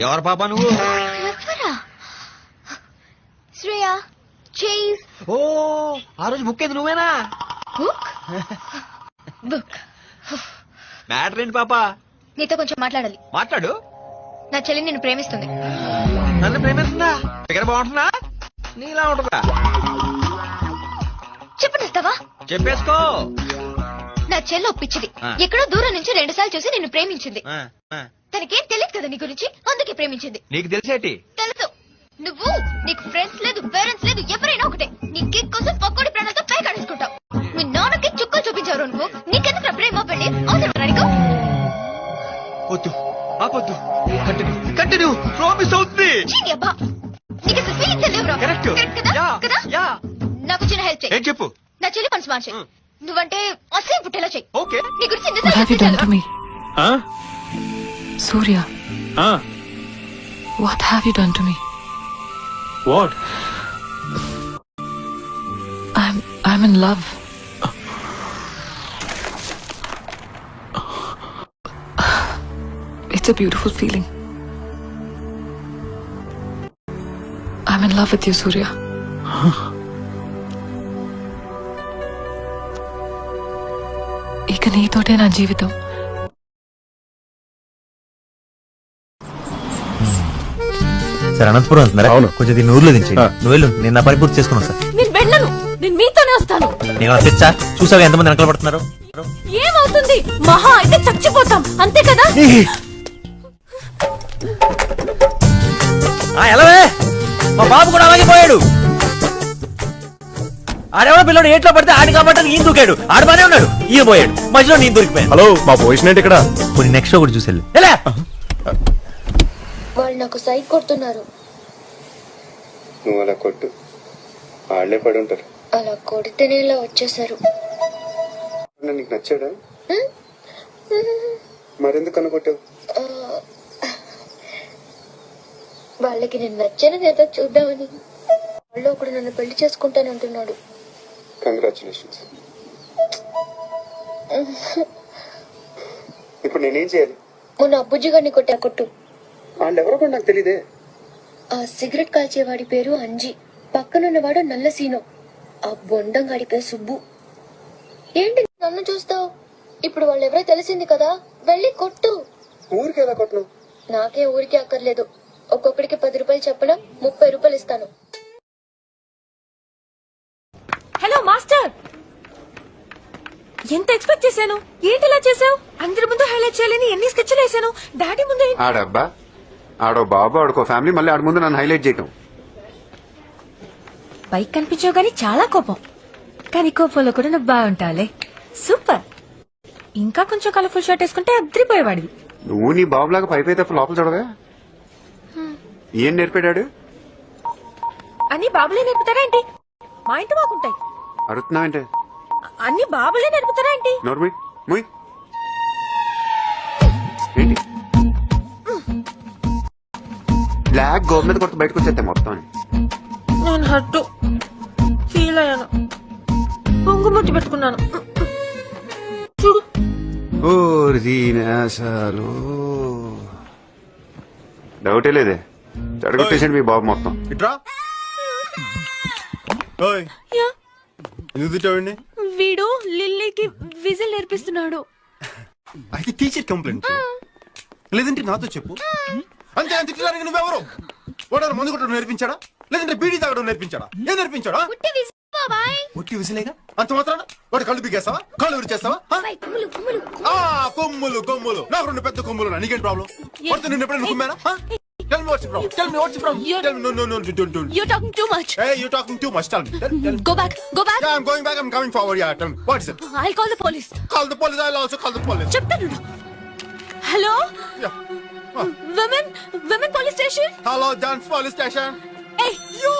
ఎవరు పాప నువ్వు? శ్రేయ చేజ్. ఓ ఆ రోజు బుక్ ఏది నువ్వేనా? బుక్ మ్యాటర్ ఏంటి పాప? నీతో కొంచెం మాట్లాడాలి. మాట్లాడు. నా చెల్లి నిన్ను ప్రేమిస్తుంది. నన్ను ప్రేమిస్తుందా? దగ్గర బాగుంటుందా? నీలా ఉంటుందా? చెప్పనిస్తావా? చెప్పేసుకో. నా చెల్లి ఒప్పించింది. ఎక్కడో దూరం నుంచి 2 సార్లు చూసి నిన్ను ప్రేమించింది. తనకేం తెలియదు కదా నీ గురించి, అందుకే ప్రేమించింది. నీకు తెలిసేటి? తెలుసు. నువ్వు నీకు ఫ్రెండ్స్ లేదు, పేరెంట్స్ లేదు, ఎవరైనా ఒకటే. నీ కిక్ కోసం పక్కోడి ప్రాణాలతో పై కాడేసుకుంటావు. మీ నాన్నకి చుక్కలు చూపించారు అనుకో. నీకెందుకు ప్రేమ పెళ్ళి అవసరం? వద్దు ఆపొద్దు. Continue continue. ప్రామిస్ అవుతుంది. నీకు అసలు ఫీలింగ్స్ లేవురా. కరెక్ట్ కదా? నాకు చిన్న హెల్ప్ చేయి. ఏం చెప్పు? నా చెల్లి మనసు మార్చే. నువ్వంటే అసహ్యం పుట్టేలా చెయ్యి. ఓకే. నీ గురించి What have you done to me? Surya. What have you done to me? What? I'm in love. It's a beautiful feeling. I'm in love with you, Surya. ఇక నీతోటే నా జీవితం. సార్ అనంతపురం వెళ్తున్నారా? అవును. కొంచెం దీన్ని ఊర్లో దించి నువ్వు వెళ్ళు, నేను నా పని పూర్తి చేసుకున్నాను సార్. నేను వెళ్ళను, నేను మీతోనే వస్తాను. నేను తెచ్చా చూసావా ఎంతమంది వెనకాల పడుతున్నారు? ఏమవుతుంది? మహా అయితే చచ్చిపోతాం, అంతే కదా? ఎలావే మా బాబు కూడా అలాగే పోయాడు. ఆడెవడో పిల్లడు ఏట్లో పడితే ఆడి కాబట్టి ఈయన దూకాడు. ఆడు బానే ఉన్నాడు, ఈయన పోయాడు. మధ్యలో నేను దొరికిపోయాను. హలో, మా పొజిషన్ ఏంటి ఇక్కడ? కొన్ని నెక్స్ట్ ఒకటి చూసి ఎలా వాళ్ళు నాకు సైక్ కొడుతున్నారు. నువ్వు అలా కొట్టు, వాళ్ళే పడి ఉంటారు. అలా కొడితేనే ఇలా వచ్చేసారు. నీకు నచ్చాడా? మరెందుకు అనుకొట్టావు? వాళ్ళకి నేను నచ్చానని ఏదో చూద్దామని. వాళ్ళు ఒకడు నన్ను పెళ్లి చేసుకుంటానంటున్నాడు. కంగ్రాచులేషన్స్. ఇప్పుడు నేనేం చేయాలి? మొన్న అబ్బుజ్జి గారిని కొట్టా కొట్టు. వాళ్ళెవరో కూడా నాకు తెలియదే. ఆ సిగరెట్ కాల్చేవాడి పేరు అంజి, పక్కనున్నవాడు నల్ల సీను, ఆ బొండం గాడి పేరు సుబ్బు. ఏంటి నన్ను చూస్తావు? ఇప్పుడు వాళ్ళెవరో తెలిసింది కదా, వెళ్ళి కొట్టు. ఊరికి ఎలా కొట్టను? నాకే ఊరికి అక్కర్లేదు. ఒక్కొక్కడికి 10 రూపాయలు చెప్పడం, 30 రూపాయలు ఇస్తాను. హలో మాస్టర్, ఎంత ఎక్స్పెక్ట్ చేశాను? ఏంటి ఇలా చేసావు? అందరి ముందు హైలైట్ చేయాలని ఎన్ని స్కెచ్లు వేసాను. డాడీ ముందు ఆడబ్బా, ఆడో బాబు, ఆడుకో ఫ్యామిలీ, మళ్ళీ ఆడి ముందు నన్ను హైలైట్ చేయటం. బైక్ కనిపించావు గానీ చాలా కోపం, కానీ కోపంలో కూడా నువ్వు బాగుంటావులే. సూపర్. ఇంకా కొంచెం కలర్ఫుల్ షర్ట్ వేసుకుంటే అద్దరిపోయేవాడివి. నువ్వు నీ బాబులాగా పైపై తప్ప లోపల చూడగా. ఏం నేర్పాడాడు? అన్ని బాబులే నేర్పుతారా ఏంటి? మా ఇంటి బాగుంటాయి. అడుగుతున్నావంటే అన్ని బాబులే నేర్పుతారా ఏంటి? నోర్మి ముయ్. ఏంటి బ్లాక్ గోల్ మీద కొత్త బయటకు వచ్చేస్తే మొత్తం. నేను హట్టు ఫీల్ అయ్యాను, పొంగుముద్దు పెట్టుకున్నాను. చూడు. డౌటే లేదే, చెడగొట్టేసాడు మీ బాబు మొత్తం. ఇట్రా. ఎందుకు తిట్టావండి? వీడు లిల్లీకి విజిల్ నేర్పిస్తున్నాడు. అయితే టీచర్ కంప్లైంట్ లేదంటే నాతో చెప్పు. అంతే తిట్టడానికి నువ్వెవరు? వాడు మందు కొట్టడం నేర్పించాడా, లేదంటే బీడీ తాగడం నేర్పించాడా? ఏం నేర్పించాడా? ఒట్టి విసిలేగా అంత మాత్రాన వాడు కళ్ళు పీకేస్తావా, కళ్ళు విరిచేస్తావా? కొమ్ములు కొమ్ములు, నాకు 2 పెద్ద కొమ్ములు. నీకేం ప్రాబ్లం? వాడితో నిన్ను ఎప్పుడైనా కుమ్మానా? Tell me what's the problem. Tell me what's the problem. Tell me. No, don't. You're talking too much. Hey, you're talking too much. Tell me. Go back. Yeah, I'm going back. I'm coming forward. Yeah, tell me. What is it? I'll call the police. Call the police. I'll also call the police. చెప్తాను. Hello. Yeah. Women police station. Hello, Dance police station. Hey, you.